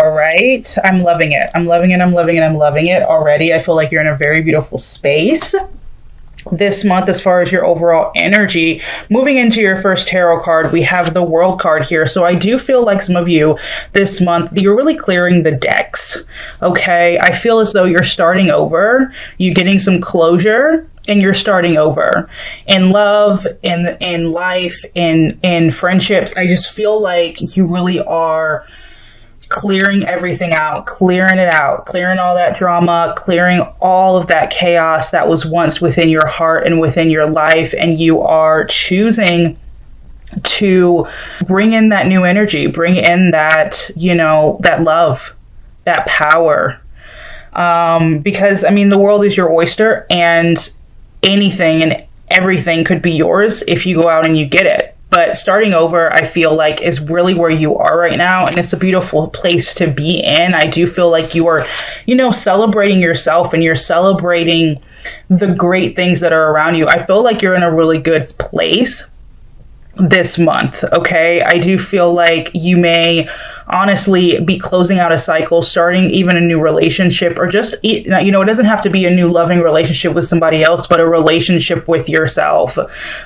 All right. I'm loving it. I'm loving it. I'm loving it. I'm loving it already. I feel like you're in a very beautiful space this month as far as your overall energy. Moving into your first tarot card, we have the World card here. So I do feel like some of you this month, you're really clearing the decks. Okay. I feel as though you're starting over. You're getting some closure. And you're starting over in love, in life, in friendships. I just feel like you really are clearing everything out, clearing it out, clearing all that drama, clearing all of that chaos that was once within your heart and within your life. And you are choosing to bring in that new energy, bring in that, that love, that power. Because I mean, the world is your oyster, and anything and everything could be yours if you go out and you get it. But starting over, I feel like, is really where you are right now. And it's a beautiful place to be in. I do feel like you are, celebrating yourself, and you're celebrating the great things that are around you. I feel like you're in a really good place this month. Okay. I do feel like you may honestly be closing out a cycle, starting even a new relationship, or just, it doesn't have to be a new loving relationship with somebody else, but a relationship with yourself.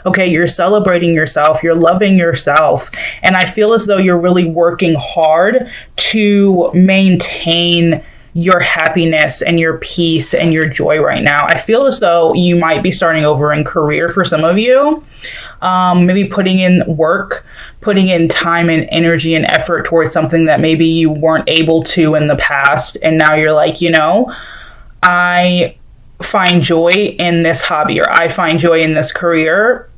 Okay. You're celebrating yourself. You're loving yourself. And I feel as though you're really working hard to maintain your happiness and your peace and your joy right now. I feel as though you might be starting over in career for some of you. Maybe putting in work, putting in time and energy and effort towards something that maybe you weren't able to in the past. And now you're like, I find joy in this hobby, or I find joy in this career,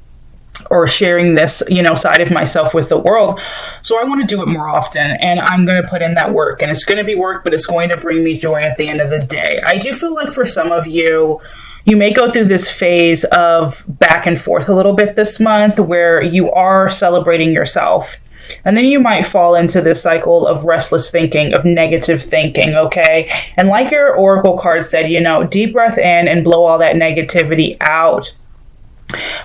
or sharing this, side of myself with the world. So I want to do it more often, and I'm going to put in that work, and it's going to be work, but it's going to bring me joy at the end of the day. I do feel like for some of you, you may go through this phase of back and forth a little bit this month, where you are celebrating yourself. And then you might fall into this cycle of restless thinking, of negative thinking, okay? And like your Oracle card said, deep breath in and blow all that negativity out.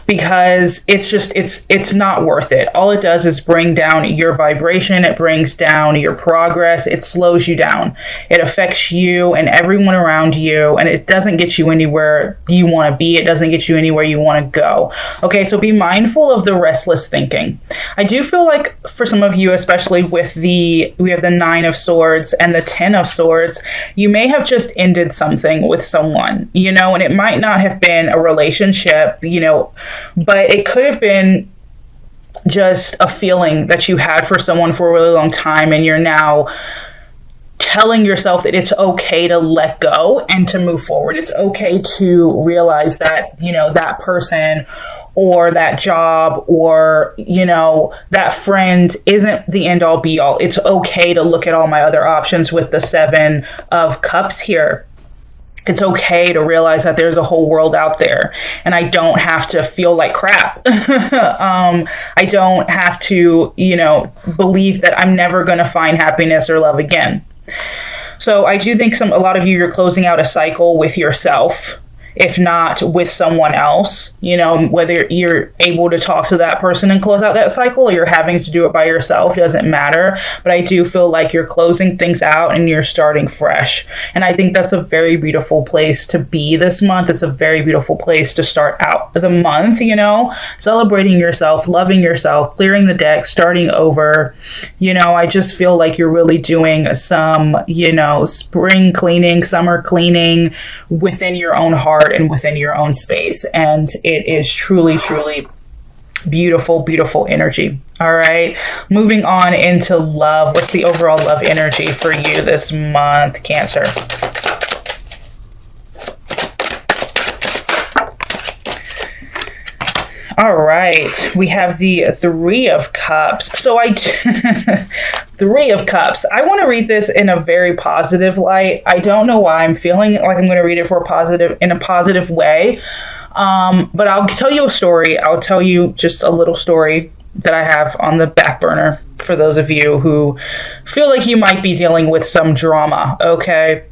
Because it's not worth it. All it does is bring down your vibration. It brings down your progress. It slows you down. It affects you and everyone around you, and it doesn't get you anywhere you want to be. It doesn't get you anywhere you want to go. Okay, so be mindful of the restless thinking. I do feel like for some of you, especially with we have the 9 of Swords and the 10 of Swords, you may have just ended something with someone, and it might not have been a relationship, but it could have been just a feeling that you had for someone for a really long time, and you're now telling yourself that it's okay to let go and to move forward. It's okay to realize that, that person or that job or, that friend isn't the end all be all. It's okay to look at all my other options with the 7 of Cups here. It's okay to realize that there's a whole world out there, and I don't have to feel like crap. I don't have to, believe that I'm never going to find happiness or love again. So I do think a lot of you're closing out a cycle with yourself, if not with someone else, whether you're able to talk to that person and close out that cycle, or you're having to do it by yourself, doesn't matter. But I do feel like you're closing things out and you're starting fresh. And I think that's a very beautiful place to be this month. It's a very beautiful place to start out the month, celebrating yourself, loving yourself, clearing the deck, starting over. I just feel like you're really doing some, spring cleaning, summer cleaning within your own heart and within your own space. And it is truly, truly beautiful, beautiful energy. All right. Moving on into love. What's the overall love energy for you this month, Cancer? All right, we have the 3 of Cups. So 3 of Cups. I want to read this in a very positive light. I don't know why I'm feeling like I'm going to read it in a positive way. But I'll tell you a story. I'll tell you just a little story that I have on the back burner for those of you who feel like you might be dealing with some drama. Okay.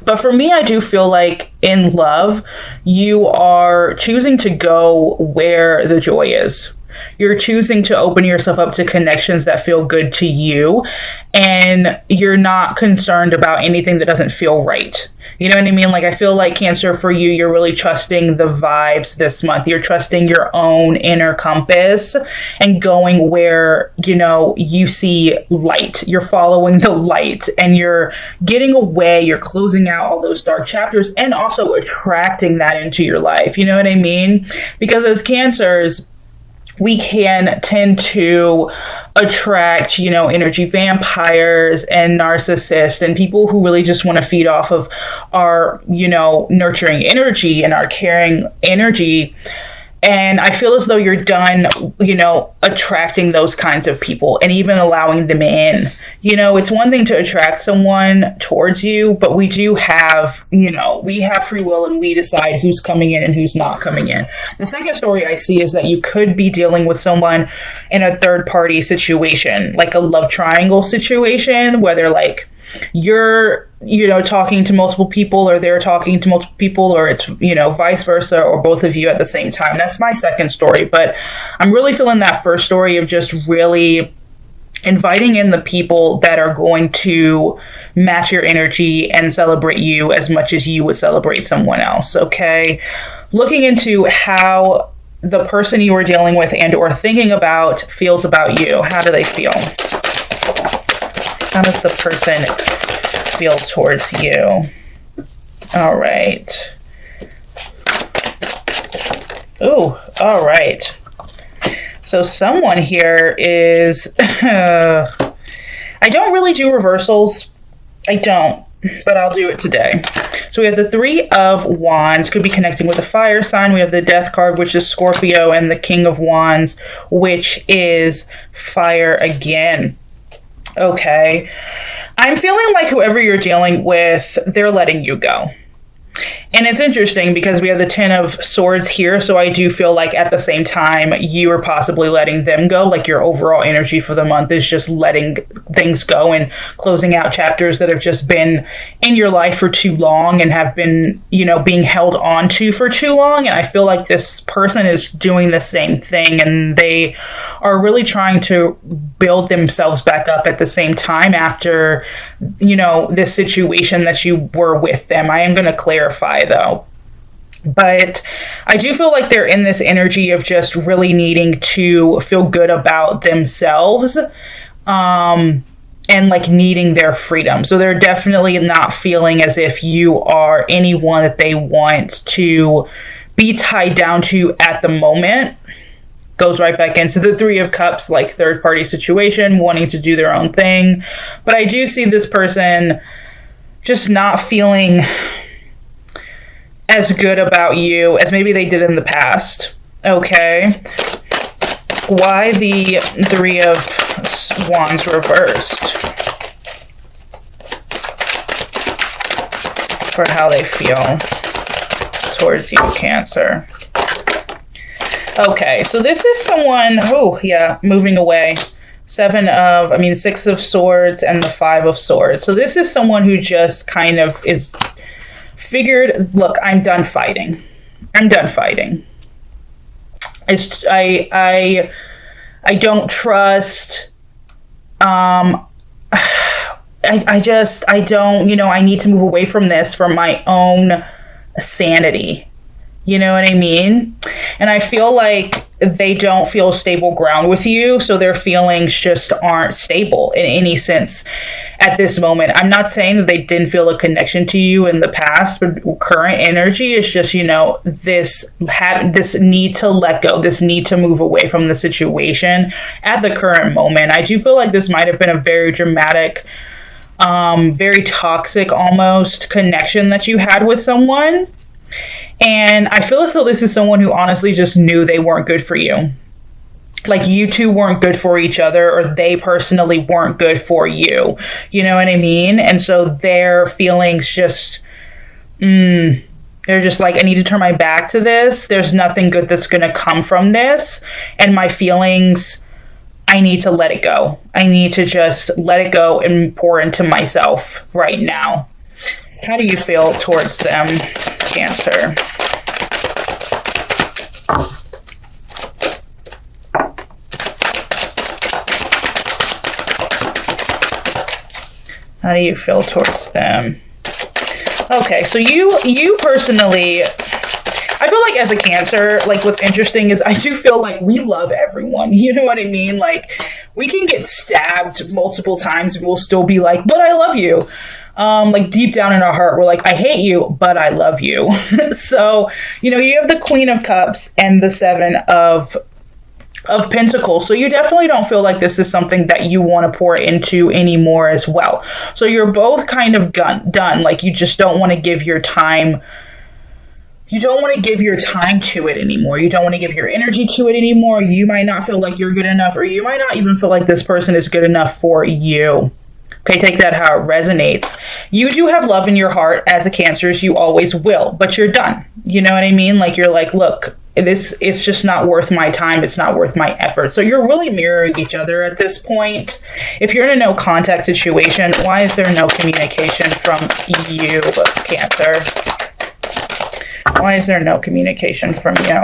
But for me, I do feel like in love, you are choosing to go where the joy is. you're choosing to open yourself up to connections that feel good to you, and you're not concerned about anything that doesn't feel right. You know what I mean? Like, I feel like Cancer, for you, you're really trusting the vibes this month. You're trusting your own inner compass and going where, you know, you see light. You're following the light and you're getting away. You're closing out all those dark chapters and also attracting that into your life. You know what I mean? Because as Cancers, we can tend to attract, you know, energy vampires and narcissists and people who really just want to feed off of our, you know, nurturing energy and our caring energy. And I feel as though you're done, you know, attracting those kinds of people and even allowing them in. You know, it's one thing to attract someone towards you, but we do have, you know, we have free will and we decide who's coming in and who's not coming in. The second story I see is that you could be dealing with someone in a third party situation, like a love triangle situation, whether like you're, you know, talking to multiple people or they're talking to multiple people, or it's, you know, vice versa, or both of you at the same time. That's my second story, but I'm really feeling that first story of just really inviting in the people that are going to match your energy and celebrate you as much as you would celebrate someone else. Okay. Looking into how the person you are dealing with and or thinking about feels about you. How do they feel? How does the person feel towards you? All right. Oh, all right. So someone here is... I don't really do reversals. I don't, but I'll do it today. So we have the Three of Wands, could be connecting with a fire sign. We have the Death card, which is Scorpio, and the King of Wands, which is fire again. Okay. I'm feeling like whoever you're dealing with, they're letting you go. And it's interesting because we have the Ten of Swords here. So I do feel like at the same time, you are possibly letting them go. Like your overall energy for the month is just letting things go and closing out chapters that have just been in your life for too long and have been, you know, being held on to for too long. And I feel like this person is doing the same thing, and they are really trying to build themselves back up at the same time after, you know, this situation that you were with them. I am going to clarify though. But I do feel like they're in this energy of just really needing to feel good about themselves, and like needing their freedom. So they're definitely not feeling as if you are anyone that they want to be tied down to at the moment. Goes right back into the Three of Cups, like third party situation, wanting to do their own thing. But I do see this person just not feeling as good about you as maybe they did in the past. Okay. Why the Three of Wands reversed? For how they feel towards you, Cancer. Okay, so this is someone, oh yeah, moving away. Six of Swords and the Five of Swords. So this is someone who just kind of is figured, look, I'm done fighting. I'm done fighting. I don't trust. I don't, you know, I need to move away from this for my own sanity. You know what I mean? And I feel like they don't feel stable ground with you, so their feelings just aren't stable in any sense at this moment. I'm not saying that they didn't feel a connection to you in the past, but current energy is just, you know, this need to let go, this need to move away from the situation at the current moment. I do feel like this might have been a very dramatic, very toxic almost connection that you had with someone. And I feel as though this is someone who honestly just knew they weren't good for you. Like you two weren't good for each other, or they personally weren't good for you. You know what I mean? And so their feelings just, they're just like, I need to turn my back to this. There's nothing good that's going to come from this. And my feelings, I need to let it go. I need to just let it go and pour into myself right now. How do you feel towards them, Cancer? How do you feel towards them? Okay, so you personally, I feel like as a Cancer, like what's interesting is I do feel like we love everyone. You know what I mean? Like we can get stabbed multiple times and we'll still be like, but I love you. Like deep down in our heart, we're like, I hate you, but I love you. So, you have the Queen of Cups and the Seven of Pentacles. So you definitely don't feel like this is something that you want to pour into anymore as well. So you're both kind of done. Like you just don't want to give your time. You don't want to give your time to it anymore. You don't want to give your energy to it anymore. You might not feel like you're good enough, or you might not even feel like this person is good enough for you. Okay, take that how it resonates. You do have love in your heart as a Cancers. You always will, but you're done. You know what I mean? Like, you're like, look, it's just not worth my time. It's not worth my effort. So you're really mirroring each other at this point. If you're in a no contact situation, why is there no communication from you, Cancer? Why is there no communication from you?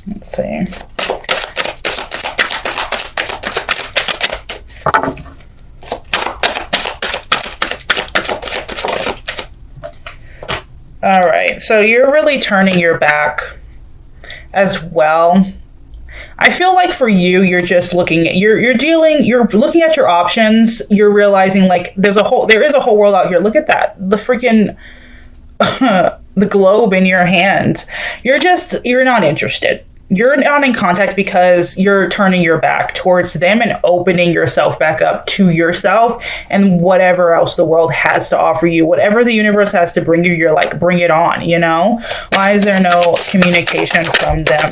Let's see. All right, so you're really turning your back as well. I feel like for you, you're just looking at you're looking at your options. You're realizing like there is a whole world out here. Look at that, the freaking the globe in your hand. You're not interested. You're not in contact because you're turning your back towards them and opening yourself back up to yourself and whatever else the world has to offer you. Whatever the universe has to bring you, you're like, bring it on, Why is there no communication from them?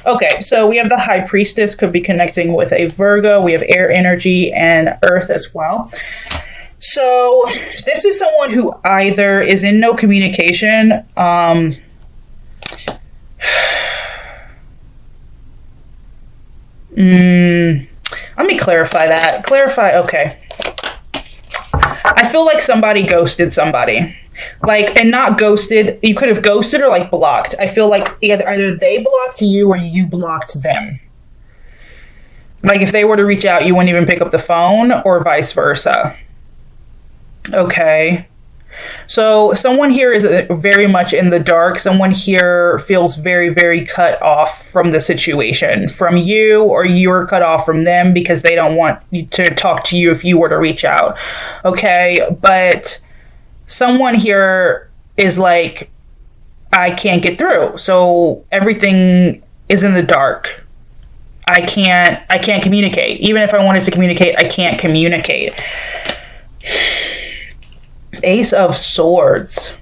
Okay, so we have the High Priestess, could be connecting with a Virgo. We have air energy and earth as well. So this is someone who either is in no communication, let me clarify that. Okay. I feel like somebody ghosted somebody. Like, and not ghosted. You could have ghosted or like blocked. I feel like either they blocked you or you blocked them. Like if they were to reach out, you wouldn't even pick up the phone, or vice versa. Okay. So someone here is very much in the dark. Someone here feels very, very cut off from the situation, from you, or you're cut off from them because they don't want to talk to you if you were to reach out. Okay. But someone here is like, I can't get through. So everything is in the dark. I can't communicate. Even if I wanted to communicate, I can't communicate. Ace of Swords.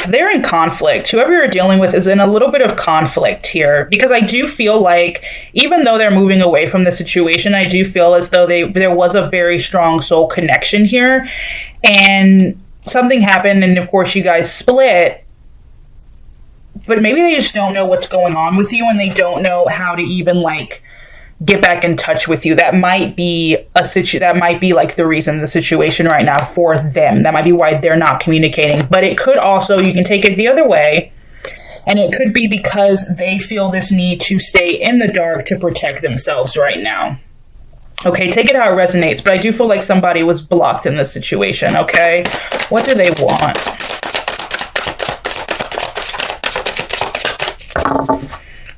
They're in conflict. Whoever you're dealing with is in a little bit of conflict here, because I do feel like even though they're moving away from the situation, I do feel as though there was a very strong soul connection here, and something happened, and of course you guys split. But maybe they just don't know what's going on with you, and they don't know how to even like get back in touch with you. That might be that might be like the reason the situation right now for them. That might be why they're not communicating. But it could also, you can take it the other way, and it could be because they feel this need to stay in the dark to protect themselves right now. Okay, take it how it resonates, but I do feel like somebody was blocked in this situation, okay? What do they want?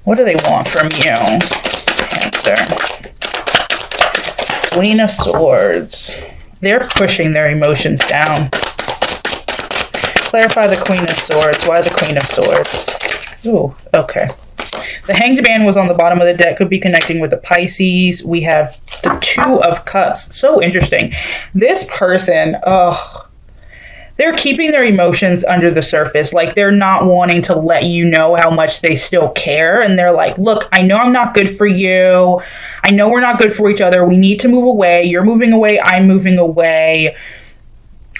What do they want from you? Queen of Swords. They're pushing their emotions down. Clarify the Queen of Swords. Why the Queen of Swords? Ooh, okay. The Hanged Man was on the bottom of the deck. Could be connecting with the Pisces. We have the Two of Cups. So interesting. This person, they're keeping their emotions under the surface. Like, they're not wanting to let you know how much they still care. And they're like, look, I know I'm not good for you. I know we're not good for each other. We need to move away. You're moving away. I'm moving away.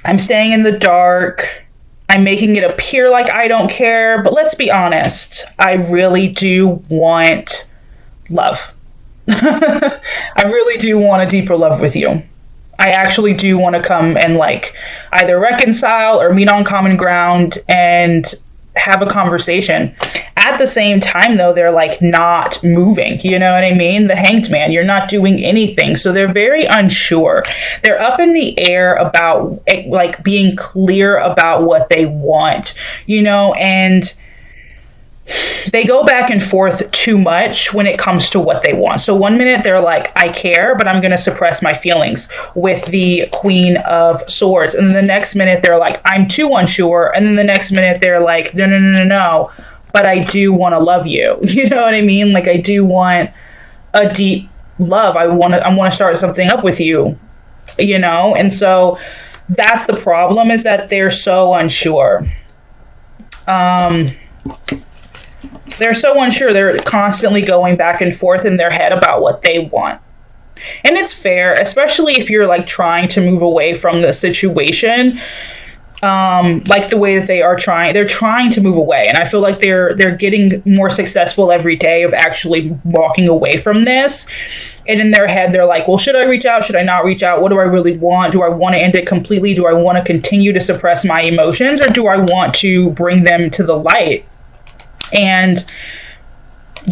I'm staying in the dark. I'm making it appear like I don't care. But let's be honest. I really do want love. I really do want a deeper love with you. I actually do want to come and like either reconcile or meet on common ground and have a conversation. At the same time, though, they're like not moving. You know what I mean? The Hanged Man, you're not doing anything. So they're very unsure. They're up in the air about like being clear about what they want, you know, and they go back and forth too much when it comes to what they want. So one minute they're like, I care, but I'm going to suppress my feelings with the Queen of Swords. And then the next minute they're like, I'm too unsure. And then the next minute they're like, no, but I do want to love you. You know what I mean? Like, I do want a deep love. I want to start something up with you, you know? And so that's the problem, is that they're so unsure. They're so unsure. They're constantly going back and forth in their head about what they want. And it's fair, especially if you're like trying to move away from the situation. Like the way that they're trying to move away. And I feel like they're getting more successful every day of actually walking away from this. And in their head, they're like, well, should I reach out? Should I not reach out? What do I really want? Do I want to end it completely? Do I want to continue to suppress my emotions? Or do I want to bring them to the light? And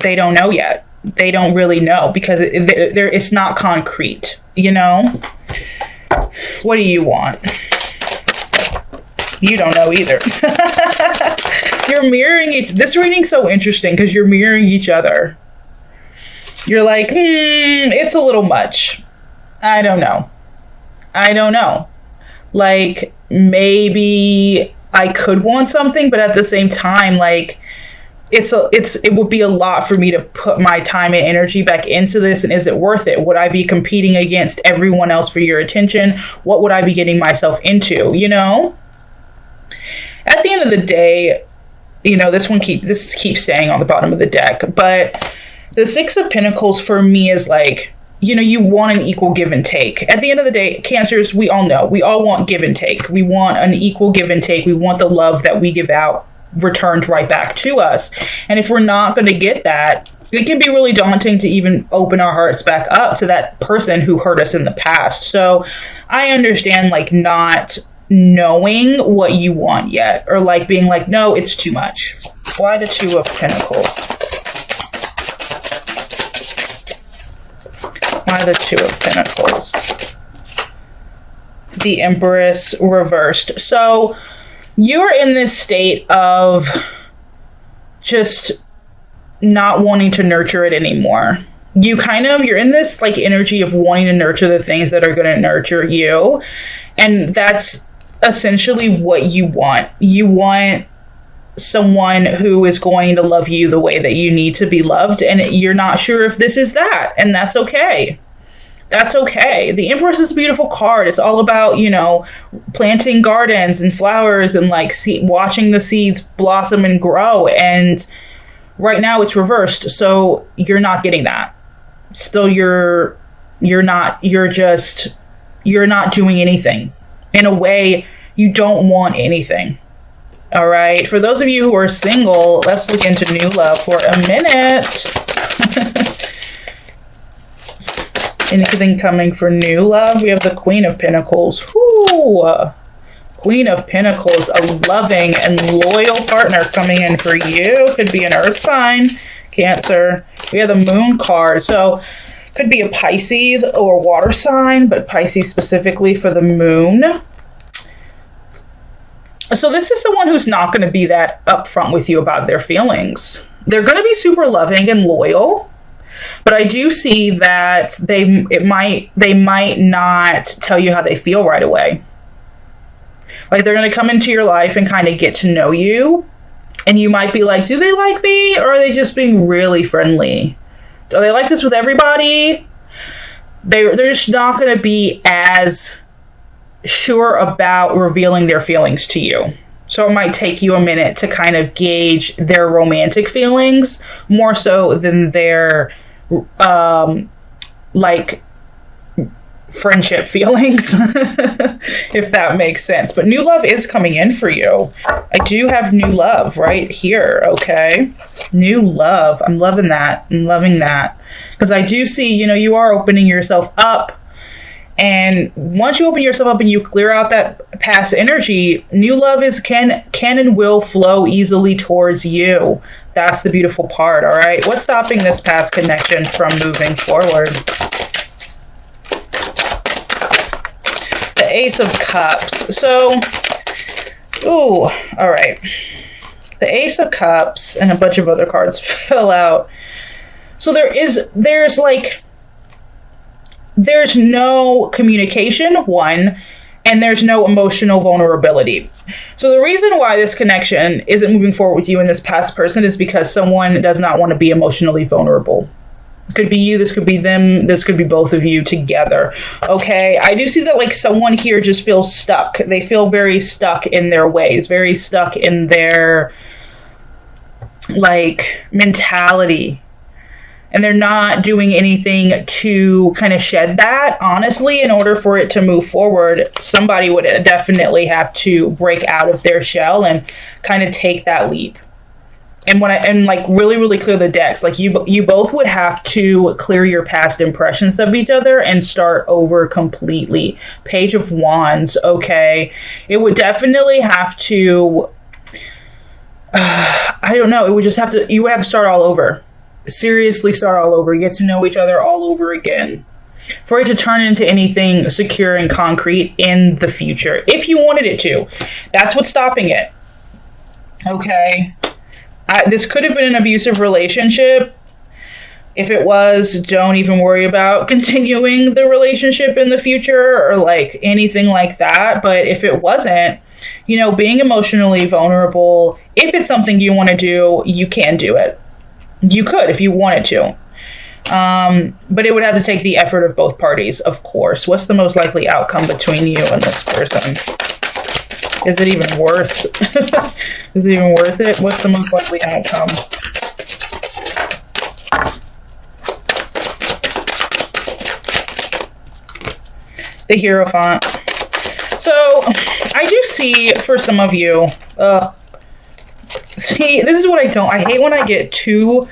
they don't know yet. They don't really know, because it's not concrete, you know? What do you want? You don't know either. You're mirroring this reading's so interesting because you're mirroring each other. You're like, it's a little much. I don't know. Like, maybe I could want something, but at the same time, like, it would be a lot for me to put my time and energy back into this. And is it worth it? Would I be competing against everyone else for your attention? What would I be getting myself into? You know? At the end of the day, you know, this keeps saying on the bottom of the deck, but the Six of Pentacles for me is like, you know, you want an equal give and take. At the end of the day, Cancers, we all know, we all want give and take. We want an equal give and take. We want the love that we give out returned right back to us. And if we're not going to get that, it can be really daunting to even open our hearts back up to that person who hurt us in the past. So I understand, like, not knowing what you want yet, or like being like, no, it's too much. Why the Two of Pentacles? Why the Two of Pentacles? The Empress reversed. So you're in this state of just not wanting to nurture it anymore. You're in this like energy of wanting to nurture the things that are going to nurture you. And that's essentially what you want. You want someone who is going to love you the way that you need to be loved. And you're not sure if this is that. And that's okay. That's okay. The Empress is a beautiful card. It's all about, you know, planting gardens and flowers and like watching the seeds blossom and grow. And right now it's reversed. So you're not getting that. Still, you're not doing anything. In a way, you don't want anything. All right. For those of you who are single, let's look into new love for a minute. Anything coming for new love? We have the Queen of Pentacles. Whoo! Queen of Pentacles, a loving and loyal partner coming in for you. Could be an earth sign, Cancer. We have the Moon card. So could be a Pisces or water sign, but Pisces specifically for the moon. So this is someone who's not going to be that upfront with you about their feelings. They're going to be super loving and loyal. But I do see that they might not tell you how they feel right away. Like, they're going to come into your life and kind of get to know you. And you might be like, do they like me? Or are they just being really friendly? Are they like this with everybody? They're just not going to be as sure about revealing their feelings to you. So it might take you a minute to kind of gauge their romantic feelings more so than their like friendship feelings, if that makes sense. But new love is coming in for you. I do have new love right here, okay? New love. I'm loving that. I'm loving that. Because I do see, you know, you are opening yourself up And once you open yourself up and you clear out that past energy, new love can and will flow easily towards you. That's the beautiful part, all right? What's stopping this past connection from moving forward? The Ace of Cups. So, ooh, all right. The Ace of Cups and a bunch of other cards fell out. So there's no communication, one, and there's no emotional vulnerability. So the reason why this connection isn't moving forward with you and this past person is because someone does not want to be emotionally vulnerable. It could be you, this could be them, this could be both of you together. Okay, I do see that like someone here just feels stuck. They feel very stuck in their ways, very stuck in their like mentality. And they're not doing anything to kind of shed that. Honestly, in order for it to move forward, somebody would definitely have to break out of their shell and kind of take that leap. And really, really clear the decks. Like you both would have to clear your past impressions of each other and start over completely. Page of Wands, okay. It would definitely have to, I don't know. It would just have to, you would have to start all over. Seriously start all over, get to know each other all over again for it to turn into anything secure and concrete in the future, if you wanted it to. That's what's stopping it. Okay. This could have been an abusive relationship. If it was, don't even worry about continuing the relationship in the future or like anything like that. But if it wasn't, being emotionally vulnerable, if it's something you want to do, you can do it. You could if you wanted to. But it would have to take the effort of both parties, of course. What's the most likely outcome between you and this person? Is it even worth Is it even worth it? What's the most likely outcome? The Hierophant. So I do see for some of you, see, this is what I hate when I get two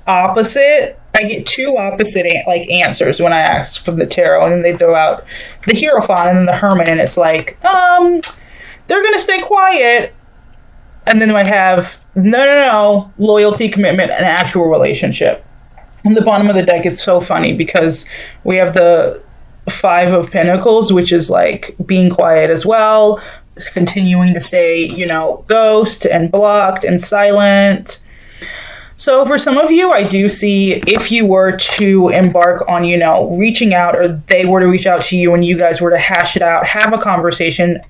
opposite like answers when I ask from the tarot, and then they throw out the Hierophant and then the Hermit, and it's like, they're gonna stay quiet. And then I have no, loyalty, commitment, and actual relationship. On the bottom of the deck, it's so funny because we have the Five of Pentacles, which is like being quiet as well, continuing to stay, ghost and blocked and silent. So for some of you, I do see if you were to embark on, reaching out, or they were to reach out to you and you guys were to hash it out, have a conversation.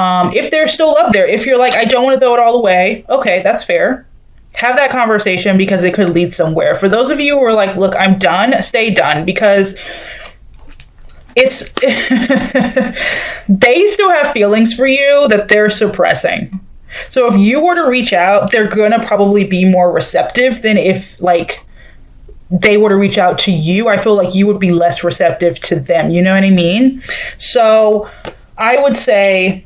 If there's still love there, if you're like, I don't want to throw it all away. Okay, that's fair. Have that conversation because it could lead somewhere. For those of you who are like, look, I'm done, stay done, because it's they still have feelings for you that they're suppressing. So if you were to reach out, they're gonna probably be more receptive than if like they were to reach out to you. I feel like you would be less receptive to them. You know what I mean? So I would say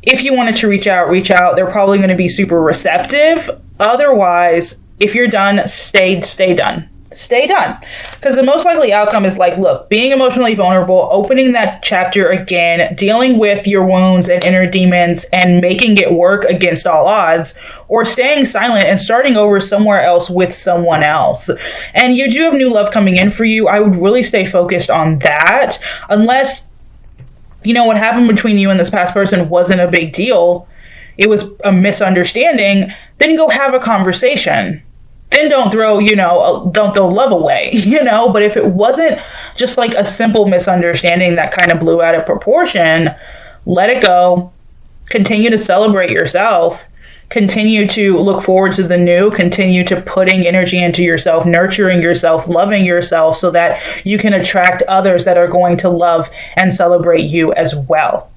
if you wanted to reach out, they're probably going to be super receptive. Otherwise, if you're done, stay done. Stay done. Because the most likely outcome is like, look, being emotionally vulnerable, opening that chapter again, dealing with your wounds and inner demons and making it work against all odds, or staying silent and starting over somewhere else with someone else. And you do have new love coming in for you. I would really stay focused on that. Unless, what happened between you and this past person wasn't a big deal, it was a misunderstanding, then go have a conversation. Then don't throw love away, but if it wasn't just like a simple misunderstanding that kind of blew out of proportion, let it go, continue to celebrate yourself, continue to look forward to the new, continue to putting energy into yourself, nurturing yourself, loving yourself so that you can attract others that are going to love and celebrate you as well.